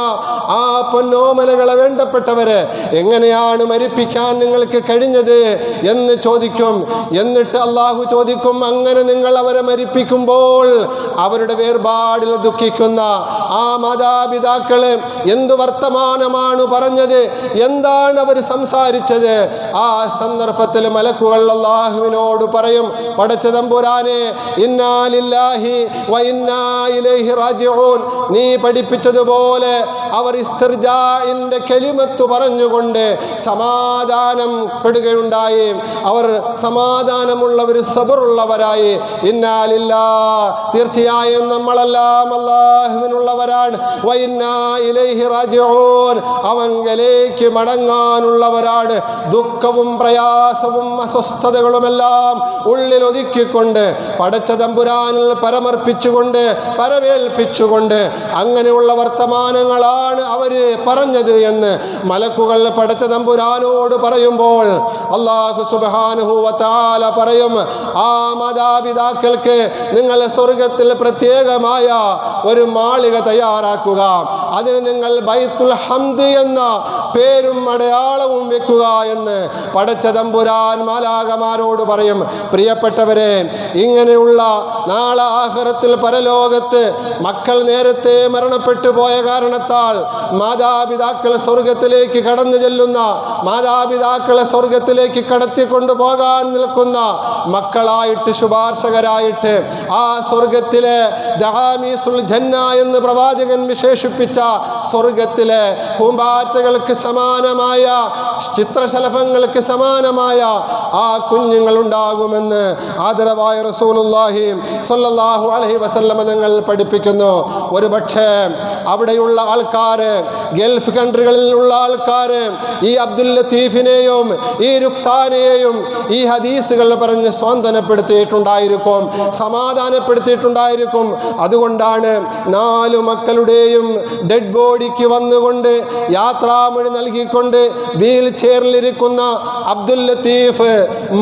ആ പൊന്നോമലകളെ വേണ്ടപ്പെട്ടവരെ എങ്ങനെയാണ് മരിപ്പിക്കാൻ നിങ്ങൾക്ക് കഴിഞ്ഞത് എന്ന് ചോദിക്കും. എന്നിട്ട് അള്ളാഹു ചോദിക്കും, അങ്ങനെ നിങ്ങൾ അവരെ മരിപ്പിക്കുമ്പോൾ അവരുടെ വേർപാടിൽ ദുഃഖിക്കുന്ന ആ മാതാപിതാക്കള് എന്തു വർത്തമാനമാണ് പറഞ്ഞത്, എന്താണ് അവർ സംസാരിച്ചത്? ആ സന്ദർഭത്തിൽ മലക്കുകൾ അള്ളാഹുവിനോട് പറയും, പടച്ച തമ്പുരാനെ, ഇന്നാ ലില്ലാഹി വ ഇന്നാ ഇലൈഹി റാജിഊൻ, നീ പഠിപ്പിച്ചതുപോലെ അവർ ഇസ്തിർജാഇന്റെ കലിമത്ത് പറഞ്ഞുകൊണ്ട് സമാധാനം പെടുകയുണ്ടായി. അവർ സമാധാനമുള്ളവർ, സബറുള്ളവരായി. ഇന്നാ ലില്ലാഹ്, തീർച്ചയായും നമ്മളെല്ലാം അല്ലാഹുവിനുള്ളവരാണ്. വ ഇന്നാ ഇലൈഹി റാജിഊൻ, അവങ്കലേക്ക് മടങ്ങാനുള്ളവരാണ്. ദുഃഖവും പ്രയാസവും അസ്വസ്ഥതകളുമെല്ലാം ഉള്ളിൽ ഒതുക്കിക്കൊണ്ട് പടച്ച തമ്പുരാനിൽ പരമർപ്പിച്ചുകൊണ്ട് പരമേൽപ്പിച്ചുകൊണ്ട് അങ്ങനെയുള്ള വർത്തമാനങ്ങളാണ് അവര് പറഞ്ഞത് എന്ന് മലക്കുകൾ പടച്ച തമ്പുരാനോട് പറയുമ്പോൾ അല്ലാഹു സുബ്ഹാനഹു വ തആല പറയും, ആ മാതാപിതാക്കൾക്ക് നിങ്ങൾ സ്വർഗത്തിൽ പ്രത്യേകമായ ഒരു മാളിക തയ്യാറാക്കുക, അതിന് നിങ്ങൾ ബൈത്തുൽ ഹംദ് എന്ന പേരും അടയാളവും വെക്കുക എന്ന് പടച്ച തമ്പുരാൻ മാലാഖമാരോട് പറയും. പ്രിയപ്പെട്ടവരെ, ഇങ്ങനെയുള്ള നാളെ ആഖിറത്തിൽ പരലോകത്ത് മക്കൾ നേരത്തെ മരണപ്പെട്ടു പോയ കാരണത്താൽ മാതാപിതാക്കൾ സ്വർഗത്തിലേക്ക് കടന്നു ചെല്ലുന്ന, മാതാപിതാക്കളെ സ്വർഗത്തിലേക്ക് കടത്തിക്കൊണ്ടു പോകാൻ നിൽക്കുന്ന മക്കളായിട്ട്, ശുപാർശകരായിട്ട് ആ സ്വർഗത്തിലെ ദആമീസുൽ ജന്ന എന്ന് പ്രവാചകൻ വിശേഷിപ്പിച്ച സ്വർഗത്തിലെ പൂമ്പാറ്റകൾക്ക് സമാനമായ, ചിത്രശലഭങ്ങൾക്ക് സമാനമായ ആ കുഞ്ഞുങ്ങൾ ഉണ്ടാകുമെന്ന് ആദരവായ റസൂലുള്ളാഹി സ്വല്ലല്ലാഹു അലൈഹി വസല്ലമ തങ്ങൾ പഠിപ്പിക്കുന്നു. ഒരു പക്ഷേ അവിടെയുള്ള ആൾക്കാർ, ഗൾഫ് കൺട്രികളിലുള്ള ആൾക്കാർ ഈ അബ്ദുൽ ലത്തീഫിനെയും ഈ രുക്സാനെയും ഈ ഹദീസുകൾ പറഞ്ഞ് സ്വാന്തനപ്പെടുത്തിയിട്ടുണ്ടായിരിക്കും, സമാധാനപ്പെടുത്തിയിട്ടുണ്ടായിരിക്കും. അതുകൊണ്ടാണ് 4 മക്കളുടെയും ഡെഡ് ബോഡിക്ക് വന്നുകൊണ്ട് യാത്രാമൊഴി നൽകിക്കൊണ്ട് വീൽ ചെയറിലിരിക്കുന്ന അബ്ദുൽ ലത്തീഫ്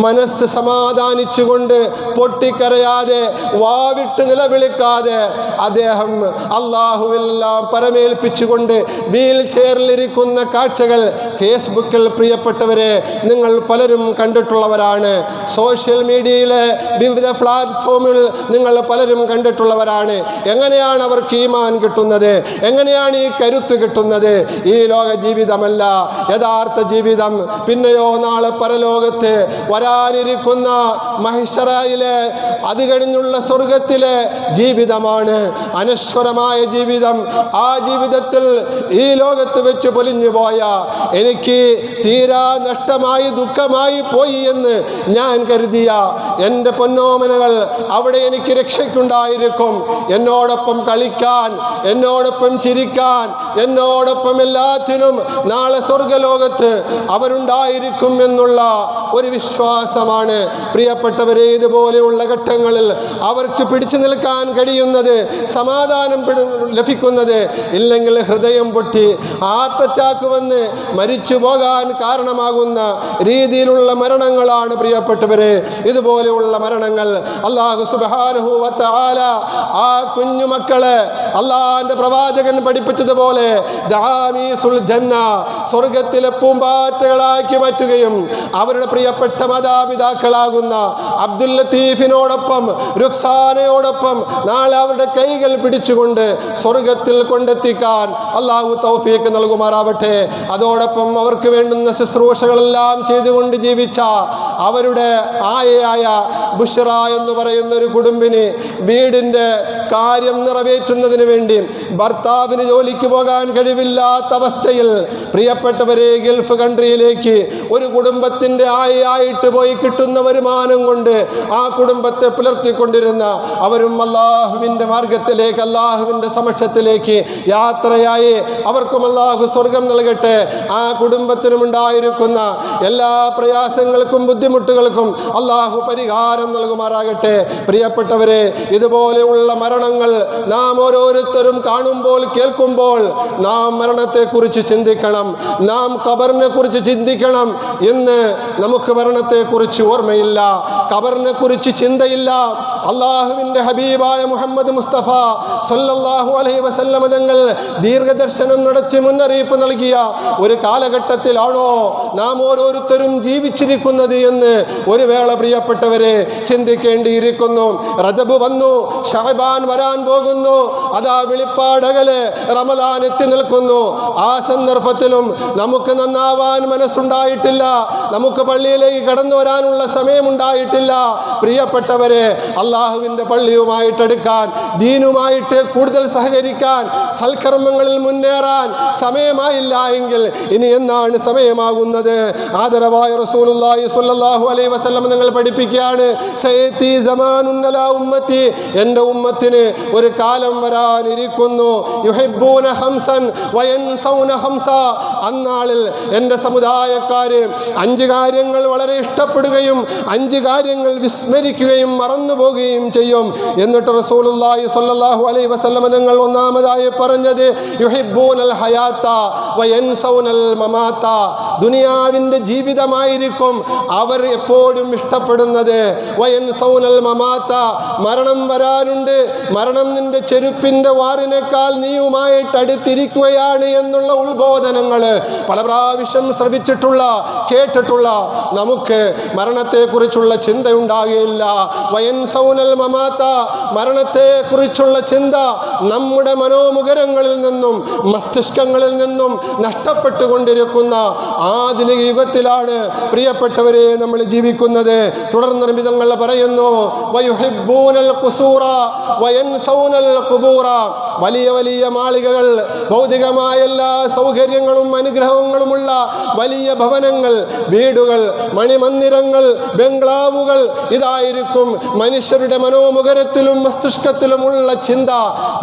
മനസ്സ് സമാധാനിച്ചുകൊണ്ട് പൊട്ടിക്കരയാതെ വാവിട്ട് നിലവിളിക്കാതെ അദ്ദേഹം അള്ളാഹുവെല്ലാം പരമേൽപ്പിച്ചുകൊണ്ട് വീൽ ചെയറിലിരിക്കുന്ന കാഴ്ചകൾ ഫേസ്ബുക്കിൽ പ്രിയപ്പെട്ടവരെ നിങ്ങൾ പലരും കണ്ടിട്ടുള്ളവരാണ്. സോഷ്യൽ മീഡിയയിലെ വിവിധ പ്ലാറ്റ്ഫോമിൽ നിങ്ങൾ പലരും കണ്ടിട്ടുള്ളവരാണ്. എങ്ങനെയാണ് അവർക്ക് ഈമാൻ കിട്ടുന്നത്? എങ്ങനെയാണ് ഈ കരുത്ത് കിട്ടുന്നത്? ഈ ലോക ജീവിതമല്ല യഥാർത്ഥ ജീവിതം. പിന്നെയോ നാളെ പരലോകത്ത് വരാനിരിക്കുന്ന മഹ്ശറയിലെ അത് കഴിഞ്ഞുള്ള സ്വർഗത്തിലെ ജീവിതമാണ് അനശ്വരമായ ജീവിതം. ആ ജീവിതത്തിൽ ഈ ലോകത്ത് വെച്ച് പൊലിഞ്ഞു പോയ എനിക്ക് തീരാ നഷ്ടമായി ദുഃഖമായി പോയി എന്ന് ഞാൻ കരുതിയ എൻ്റെ പൊന്നോമനകൾ അവിടെ എനിക്ക് രക്ഷയ്ക്കുണ്ടായിരിക്കും. എന്നോടൊപ്പം കളിക്കാൻ, എന്നോടൊപ്പം ചിരിക്കാൻ, എന്നോടൊപ്പം എല്ലാത്തിനും നാളെ സ്വർഗലോകത്ത് അവരുണ്ടായിരിക്കും എന്നുള്ള ഒരു വിശ്വാസമാണ്. പ്രിയപ്പെട്ടവരെ, ഇതുപോലെയുള്ള ഘട്ടങ്ങളിൽ അവർക്ക് പിടിച്ചു നിൽക്കാൻ കഴിയുന്നത്, സമാധാനം ലഭിക്കുന്നത്, ഇല്ലെങ്കിൽ ഹൃദയം പൊട്ടി ഹാർട്ട് അറ്റാക്ക് വന്ന് മരിച്ചു പോകാൻ കാരണമാകുന്ന രീതിയിലുള്ള മരണങ്ങളാണ് പ്രിയപ്പെട്ടവരെ ഇതുപോലെയുള്ള മരണങ്ങൾ. അല്ലാഹു സുബ്ഹാനഹു വ തആല ആ കുഞ്ഞുമക്കളെ അള്ളാഹുവിന്റെ പ്രവാചകൻ പഠിപ്പിച്ചതുപോലെ ദാമീസുൽ ജന്ന, സ്വർഗത്തിലെ പൂമ്പാറ്റകളാക്കി മാറ്റുകയും അവരുടെ പ്രിയപ്പെട്ട മാതാപിതാക്കളാകുന്ന അബ്ദുൽ ലത്തീഫിനോടൊപ്പം റുക്സാനയോടൊപ്പം നാളെ അവരുടെ കൈകൾ പിടിച്ചുകൊണ്ട് സ്വർഗത്തിൽ കൊണ്ടെത്തിക്കാൻ അള്ളാഹു തൗഫീഖ് നൽകുമാറാവട്ടെ. അതോടൊപ്പം അവർക്ക് വേണ്ടുന്ന ശുശ്രൂഷകളെല്ലാം ചെയ്തുകൊണ്ട് ജീവിച്ച അവരുടെ ആയയായ ബുഷ്റ എന്ന് പറയുന്ന ഒരു കുടുംബിന് വീടിൻ്റെ കാര്യം നിറവേറ്റുന്നതിന് വേണ്ടി ഭർത്താവിന് ജോലിക്ക് പോകാൻ കഴിവില്ലാത്ത അവസ്ഥയിൽ പ്രിയപ്പെട്ടവരെ ഗൾഫ് കൺട്രിയിലേക്ക് ഒരു കുടുംബത്തിൻ്റെ ആയിട്ട് പോയി കിട്ടുന്ന വരുമാനം കൊണ്ട് ആ കുടുംബത്തെ പുലർത്തിക്കൊണ്ടിരുന്ന അവരും അള്ളാഹുവിൻ്റെ മാർഗത്തിലേക്ക്, അള്ളാഹുവിൻ്റെ സമക്ഷത്തിലേക്ക് യാത്രയായി അവർക്കും അള്ളാഹു സ്വർഗം നൽകട്ടെ. ആ കുടുംബത്തിനുമുണ്ടായിരിക്കുന്ന എല്ലാ പ്രയാസങ്ങൾക്കും ബുദ്ധിമുട്ടുകൾക്കും അള്ളാഹു പരിഹാരം നൽകുമാറാകട്ടെ. പ്രിയപ്പെട്ടവരെ, ഇതുപോലെയുള്ള മരണങ്ങൾ നാം ഓരോരുത്തരും കാണുമ്പോൾ, കേൾക്കുമ്പോൾ നാം മരണത്തെക്കുറിച്ച് ചിന്തിക്കണം, നാം ഖബറിനെ കുറിച്ച് ചിന്തിക്കണം. ഇന്ന് നമുക്ക് മരണത്തെക്കുറിച്ച് ഓർമ്മയില്ല, ഖബറിനെ കുറിച്ച് ചിന്തയില്ല. അള്ളാഹുവിൻ്റെ ഹബീബായ മുഹമ്മദ് മുസ്തഫ സല്ലല്ലാഹു അലൈഹി വസല്ലം തങ്ങൾ ദീർഘദർശനം നടത്തി മുന്നറിയിപ്പ് നൽകിയ ഒരു കാലഘട്ടത്തിലാണോ നാം ഓരോരുത്തരും ജീവിച്ചിരിക്കുന്നത് എന്ന് ഒരു വേള പ്രിയപ്പെട്ടവരെ ചിന്തിക്കേണ്ടിയിരിക്കുന്നു. റജബ് വന്നു, ശഅബാൻ വരാൻ പോകുന്നു, അതാ വെളിപ്പാടകലെ റമദാൻ എത്തി നിൽക്കുന്നു. ആ സന്ദർഭത്തിലും നമുക്ക് നന്നാവാൻ മനസ്സുണ്ടായിട്ടില്ല, നമുക്ക് പള്ളിയിലേക്ക് കടന്നു വരാനുള്ള സമയമുണ്ടായിട്ടില്ല. പ്രിയപ്പെട്ടവരെ, അള്ളാഹുവിൻ്റെ പള്ളിയുമായിട്ട് എടുക്കാൻ, ദീനുമായിട്ട് കൂടുതൽ സഹകരിക്കാൻ, സൽക്കർമ്മങ്ങളിൽ മുന്നേറാൻ സമയമായില്ല എങ്കിൽ ഇനി എന്നാണ് സമയമാകുന്നത്? ആദരവായ റസൂലുള്ളാഹി സ്വല്ലല്ലാഹു അലൈഹി വസല്ലം നിങ്ങൾ പഠിപ്പിക്കുകയാണ്, സയതി സമാനുൻ അലാ ഉമ്മത്തി, എൻ്റെ ഉമ്മത്തിന് ഒരു കാലം വരാനിരിക്കുന്നു, യുഹിബ്ബൂന ഹംസൻ വയൻസൗന ഹംസ, അന്നാളിൽ എൻ്റെ സമുദായക്കാര് 5 കാര്യങ്ങൾ വളരെ ഇഷ്ടപ്പെടുകയും 5 കാര്യങ്ങൾ വിസ്മരിക്കുകയും മറന്നു പോവുകയും ചെയ്യും. എന്നിട്ട് റസൂലുള്ളാഹി സ്വല്ലല്ലാഹു അലൈഹി വസല്ലം നിങ്ങൾ ഒന്നാമതായി പറഞ്ഞത് യുഹിബ്ബൂനൽ ഹയാത്ത വയൻസൗനൽ മമാത, ദുനിയാവിൻ്റെ ജീവിതമായിരിക്കും അവർ എപ്പോഴും ഇഷ്ടപ്പെടുന്നത്. വയൻസൗനൽ മമാത, മരണം വരാനുണ്ട്, മരണം നിന്റെ ചെരുപ്പിൻ്റെ വാറിനേക്കാൾ നീയുമായിട്ട് അടുത്തിരിക്കുകയാണ് എന്നുള്ള ഉത്ബോധനങ്ങൾ പല പ്രാവശ്യം ശ്രവിച്ചിട്ടുള്ള, കേട്ടിട്ടുള്ള നമുക്ക് മരണത്തെക്കുറിച്ചുള്ള ചിന്തയുണ്ടാകുകയില്ല. വയൻസൗനൽ മമാത, മരണത്തെക്കുറിച്ചുള്ള ചിന്ത നമ്മുടെ മനോമുഖരങ്ങളിൽ നിന്നും മസ്തിഷ്കങ്ങളിൽ നിന്നും നഷ്ടപ്പെട്ടുകൊണ്ടിരിക്കുന്ന ആധുനിക യുഗത്തിലാണ് പ്രിയപ്പെട്ടവരെ നമ്മൾ ജീവിക്കുന്നത്. തുടർന്ന് നബിതങ്ങൾ പറയുന്നു, വയുഹിബ്ബൂനൽ ഖുസൂറ വയൻസൗനൽ ഖുബൂറ, വലിയ വലിയ മാളികകൾ, ഭൗതികമായ എല്ലാ സൗകര്യങ്ങളും അനുഗ്രഹങ്ങളുമുള്ള വലിയ ഭവനങ്ങൾ, വീടുകൾ, മണിമന്ദിരങ്ങൾ, ബംഗ്ലാവുകൾ, ഇതായിരിക്കും മനുഷ്യരുടെ മനോമുഖരത്തിലും മസ്തിഷ്കത്തിലുമുള്ള ചിന്ത.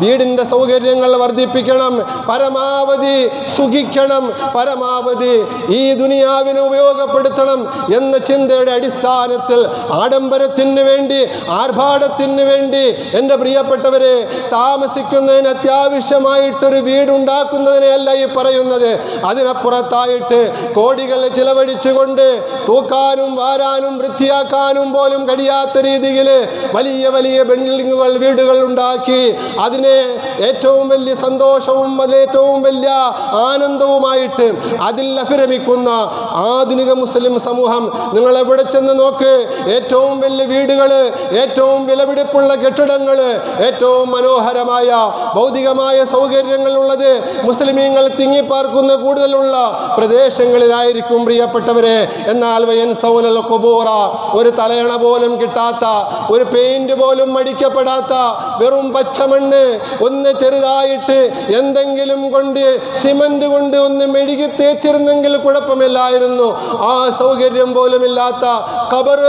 വീടിൻ്റെ സൗകര്യങ്ങൾ വർദ്ധിപ്പിക്കണം, പരമാവധി സുഖിക്കണം, പരമാവധി ഈ ദുനിയാവിനെ ഉപയോഗപ്പെടുത്തണം എന്ന ചിന്തയുടെ അടിസ്ഥാനത്തിൽ ആഡംബരത്തിന് വേണ്ടി, ആർഭാടത്തിന് വേണ്ടി എൻ്റെ പ്രിയപ്പെട്ടവരെ താമസിക്കുന്നതിന് അത്യാവശ്യമായിട്ടൊരു വീടുണ്ടാക്കുന്നതിനെയല്ല ഈ പറയുന്നത്. അതിനപ്പുറത്തായിട്ട് കോടികൾ ചിലവഴിച്ചുകൊണ്ട് തൂക്കാനും വാരാനും വൃത്തിയാക്കാനും പോലും കഴിയാത്ത രീതിയിൽ വലിയ വലിയ ബിൽഡിങ്ങുകൾ, വീടുകൾ ഉണ്ടാക്കി അതിനെ ഏറ്റവും വലിയ സന്തോഷവും അതേറ്റവും വലിയ ആനന്ദവുമായിട്ട് അതിൽ അഭിരമിക്കുന്ന ആധുനിക മുസ്ലിം സമൂഹം നിങ്ങൾ എവിടെ ചെന്ന് നോക്ക്, ഏറ്റവും വലിയ വീടുകൾ, ഏറ്റവും വിലപിടിപ്പുള്ള കെട്ടിടങ്ങൾ, ഏറ്റവും മനോഹരമായ ഭൗതികമായ സൗകര്യങ്ങളുള്ളത് മുസ്ലിമീങ്ങൾ തിങ്ങിപ്പാർക്കുന്ന കൂടുതലുള്ള പ്രദേശങ്ങളിലായിരിക്കും പ്രിയപ്പെട്ടവരെ. എന്നാൽ വയൻസൗനൽ ഖുബൂറ, ഒരു തലയണ പോലും കിട്ടാത്ത, ഒരു പെയിന്റ് പോലും അടിക്കപ്പെടാത്ത വെറും പച്ചമണ്ണ്, ഒന്ന് ചെറുതായിട്ട് എന്തെങ്കിലും കൊണ്ട് സിമന്റ് കൊണ്ട് ഒന്ന് മെഴുകി തേച്ചിരുന്നെങ്കിൽ കുഴപ്പമില്ലായിരുന്നു. ആ സൗകര്യം പോലും ഇല്ലാത്ത ഖബർ,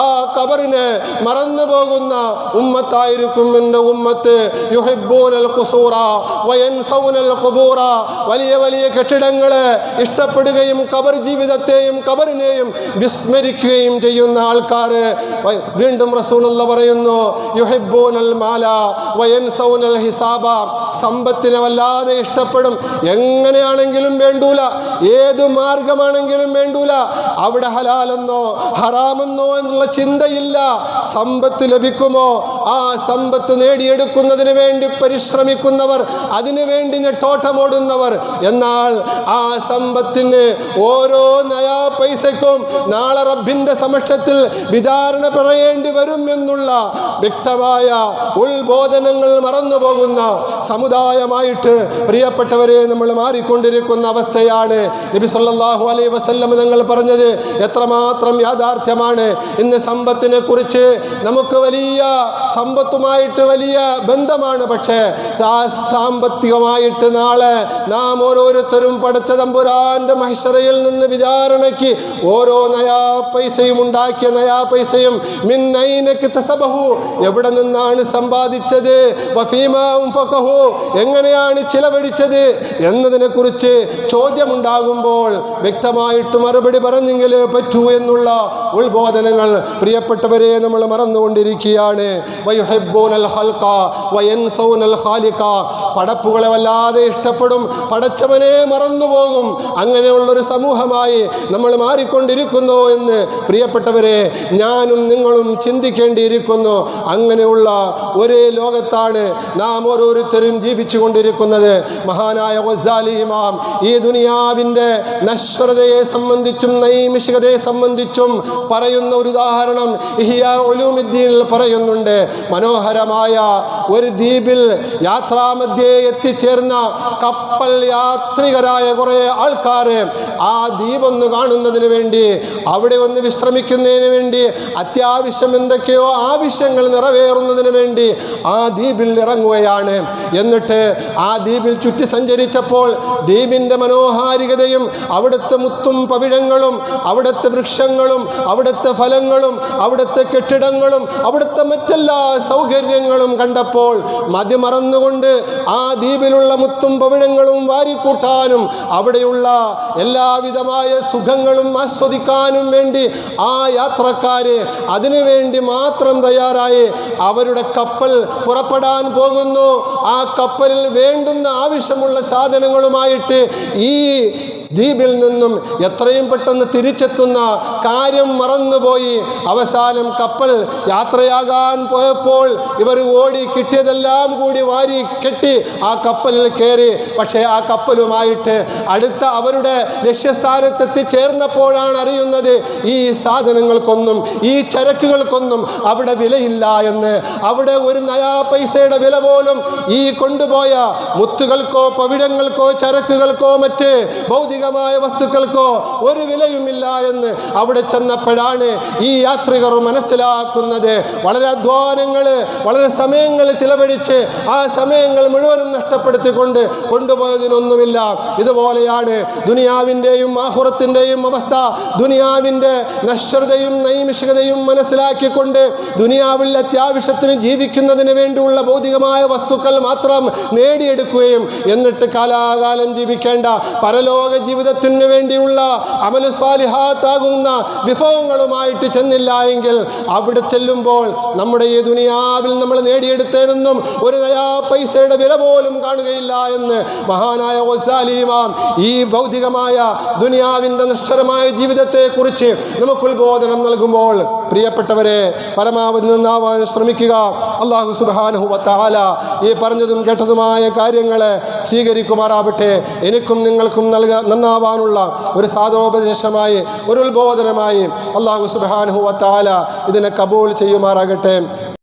ആ ഖബറിനെ മറന്നു പോകുന്ന ഉമ്മത്തായിരിക്കും എൻ്റെ ഉമ്മത്ത്. യുഹിബ്ബൂനൽ ഖുസൂറ വയൻസൗനൽ ഖുബൂറ, വലിയ വലിയ കെട്ടിടങ്ങളെ ഇഷ്ടപ്പെടുകയും ഖബർ ജീവിതത്തെയും ഖബറിനെയും വിസ്മരിക്കുകയും ചെയ്യുന്ന ആൾക്കാർ. വീണ്ടും റസൂലുള്ള പറയുന്നു, യുഹിബ്ബൂനൽ മാല വയൻസൗനൽ ഹിസാബ, സമ്പത്തിനെ വല്ലാതെ ഇഷ്ടപ്പെടും. എങ്ങനെയാണെങ്കിലും വേണ്ടൂല, ഏത് മാർഗമാണെങ്കിലും വേണ്ടൂല, അവിടെ ഹലാലെന്നോ ഹറാമെന്നോ എന്നുള്ള ചിന്തയില്ല. സമ്പത്ത് ലഭിക്കുമോ ആ സമ്പത്ത് നേടിയെടുക്കുന്നതിന് വേണ്ടി പരിശ്രമിക്കുന്നവർ, അതിനു വേണ്ടി നെട്ടോട്ടമോടുന്നവർ. എന്നാൽ ആ സമ്പത്തിന് ഓരോ നയാ പൈസയ്ക്കും നാളെ റബ്ബിന്റെ സമക്ഷത്തിൽ വിചാരണ പറയേണ്ടി വരും എന്നുള്ള വ്യക്തമായ ഉത്ബോധനങ്ങൾ മറന്നുപോകുന്ന സമുദായമായിട്ട് പ്രിയപ്പെട്ടവരെ നമ്മൾ മാറിക്കൊണ്ടിരിക്കുന്ന അവസ്ഥയാണ്. നബി സല്ലല്ലാഹു അലൈഹി വസല്ലം തങ്ങൾ പറഞ്ഞത് എത്രമാത്രം യാഥാർത്ഥ്യമാണ്. ഇന്ന് സമ്പത്തിനെ കുറിച്ച് നമുക്ക് വലിയ സമ്പത്തുമായിട്ട് വലിയ ബന്ധമാണ്. പക്ഷേ ആ സാമ്പത്തികമായിട്ട് നാളെ നാം ഓരോരുത്തരും പടച്ച തമ്പുരാന്റെ മഹ്ശറയിൽ നിന്ന് വിചാരണയ്ക്ക് ഓരോ നയാ പൈസയും ഉണ്ടാക്കിയ നയാ പൈസയും മിൻ ഐനക തസബഹു, എവിടെ നിന്നാണ് സമ്പാദിച്ചത്, വഫീമാ ഉൻഫഖഹു, എങ്ങനെയാണ് ചിലവഴിച്ചത് എന്നതിനെ കുറിച്ച് ചോദ്യമുണ്ടാകുമ്പോൾ വ്യക്തമായിട്ട് മറുപടി പറഞ്ഞെങ്കിലേ പറ്റൂ എന്നുള്ള ഉത്ബോധനങ്ങൾ പ്രിയപ്പെട്ടവരെ നമ്മൾ മറന്നുകൊണ്ടിരിക്കുകയാണ്. വയുഹിബ്ബൂനൽ ഖൽഖ വയൻസൗനൽ ഖാലിഖ, പടപ്പുകളെ വല്ലാതെ ഇഷ്ടപ്പെടും, പടച്ചവനെ മറന്നുപോകും. അങ്ങനെയുള്ളൊരു സമൂഹമായി നമ്മൾ മാറിക്കൊണ്ടിരിക്കുന്നു എന്ന് പ്രിയപ്പെട്ടവരെ ഞാനും നിങ്ങളും ചിന്തിക്കേണ്ടിയിരിക്കുന്നു. അങ്ങനെയുള്ള ഒരേ ലോകത്താണ് നാം ഓരോരുത്തരും ജീവിച്ചു കൊണ്ടിരിക്കുന്നത്. മഹാനായ ഗസാലി ഇമാം ഈ ദുനിയാവിൻ്റെ നശ്വരതയെ സംബന്ധിച്ചും നൈമിഷികതയെ സംബന്ധിച്ചും പറയുന്ന ഒരു ഉദാഹരണം ഇഹ്യാ ഉലൂമുദ്ദീനിൽ പറയുന്നുണ്ട്. മനോഹരമായ ഒരു ദ്വീപിൽ യാത്രാമധ്യേ എത്തിച്ചേർന്ന കപ്പൽ യാത്രികരായ കുറേ ആൾക്കാർ ആ ദ്വീപൊന്ന് കാണുന്നതിന് വേണ്ടി, അവിടെ ഒന്ന് വിശ്രമിക്കുന്നതിന് വേണ്ടി, അത്യാവശ്യം എന്തൊക്കെയോ ആവശ്യങ്ങൾ നിറവേറുന്നതിന് വേണ്ടി ആ ദ്വീപിൽ ഇറങ്ങുകയാണ്. എന്നിട്ട് ആ ദ്വീപിൽ ചുറ്റി സഞ്ചരിച്ചപ്പോൾ ദ്വീപിൻ്റെ മനോഹാരികതയും അവിടുത്തെ മുത്തും പവിഴങ്ങളും അവിടുത്തെ വൃക്ഷങ്ങളും അവിടുത്തെ ഫലങ്ങളും അവിടുത്തെ കെട്ടിടങ്ങളും അവിടുത്തെ മറ്റെല്ലാ സൗകര്യങ്ങളും കണ്ടപ്പോൾ മതിമറന്നുകൊണ്ട് ആ ദ്വീപിലുള്ള മുത്തും പവിഴങ്ങളും വാരിക്കൂട്ടാനും അവിടെയുള്ള എല്ലാവിധമായ സുഖങ്ങളും ആസ്വദിക്കാനും വേണ്ടി ആ യാത്രക്കാര് അതിനുവേണ്ടി മാത്രം തയ്യാറായി അവരുടെ കപ്പൽ പുറപ്പെടാൻ പോകുന്നു. ആ കപ്പലിൽ വേണ്ടുന്ന ആവശ്യമുള്ള സാധനങ്ങളുമായിട്ട് ഈ ദ്വീപിൽ നിന്നും എത്രയും പെട്ടെന്ന് തിരിച്ചെത്തുന്ന കാര്യം മറന്നുപോയി. അവസാനം കപ്പൽ യാത്രയാകാൻ പോയപ്പോൾ ഇവർ ഓടി കിട്ടിയതെല്ലാം കൂടി വാരി കെട്ടി ആ കപ്പലിൽ കയറി. പക്ഷേ ആ കപ്പലുമായിട്ട് അടുത്ത അവരുടെ ലക്ഷ്യസ്ഥാനത്തെത്തിച്ചേർന്നപ്പോഴാണ് അറിയുന്നത് ഈ സാധനങ്ങൾക്കൊന്നും ഈ ചരക്കുകൾക്കൊന്നും അവിടെ വിലയില്ല എന്ന്. അവിടെ ഒരു നയാ പൈസയുടെ വില പോലും ഈ കൊണ്ടുപോയ മുത്തുകൾക്കോ പവിഴങ്ങൾക്കോ ചരക്കുകൾക്കോ മറ്റ് ഭൗതികമായ വസ്തുക്കൾക്കോ ഒരു വിലയുമില്ല എന്ന് അവിടെ ചെന്നപ്പോഴാണ് ഈ യാത്രികർ മനസ്സിലാക്കുന്നത്. വളരെ അധ്വാനങ്ങൾ, വളരെ സമയങ്ങൾ ചിലവഴിച്ച് ആ സമയങ്ങൾ മുഴുവനും നഷ്ടപ്പെടുത്തിക്കൊണ്ട് കൊണ്ടുപോയതിനൊന്നുമില്ല. ഇതുപോലെയാണ് ദുനിയാവിൻ്റെയും ആഖിറത്തിൻ്റെയും അവസ്ഥ. ദുനിയാവിൻ്റെ നശ്വരതയും നൈമിഷികതയും മനസ്സിലാക്കിക്കൊണ്ട് ദുനിയാവിൽ അത്യാവശ്യത്തിന് ജീവിക്കുന്നതിന് വേണ്ടിയുള്ള ഭൗതികമായ വസ്തുക്കൾ മാത്രം നേടിയെടുക്കുകയും എന്നിട്ട് കാലാകാലം ജീവിക്കേണ്ട പരലോക ജീവിതത്തിന് വേണ്ടിയുള്ള അമലു സ്വാലിഹാത്താകുന്ന വിഭവങ്ങളുമായിട്ട് ചെന്നില്ല എങ്കിൽ അവിടെ ചെല്ലുമ്പോൾ നമ്മുടെ ഈ ദുനിയാവിൽ നമ്മൾ നേടിയെടുത്തതിനൊന്നും ഒരു നയാ പൈസയുടെ വില പോലും കാണുകയില്ല എന്ന് മഹാനായ ഗസാലി ഇമാം ഈ ഭൗതികമായ ദുനിയാവിൻ്റെ നശ്വരമായ ജീവിതത്തെക്കുറിച്ച് നമുക്ക് ഉത്ബോധനം നൽകുമ്പോൾ പ്രിയപ്പെട്ടവരെ പരമാവധി നന്നാവാൻ ശ്രമിക്കുക. അല്ലാഹു സുബ്ഹാനഹു വ തആല ഈ പറഞ്ഞതും കേട്ടതുമായ കാര്യങ്ങളെ സ്വീകരിക്കുമാറാവട്ടെ. എനിക്കും നിങ്ങൾക്കും നന്നാവാനുള്ള ഒരു സാധോപദേശമായി ഒരു ഉത്ബോധനമായി അല്ലാഹു സുബ്ഹാനഹു വ തആല ഇതിനെ കബൂൽ ചെയ്യുമാറാകട്ടെ.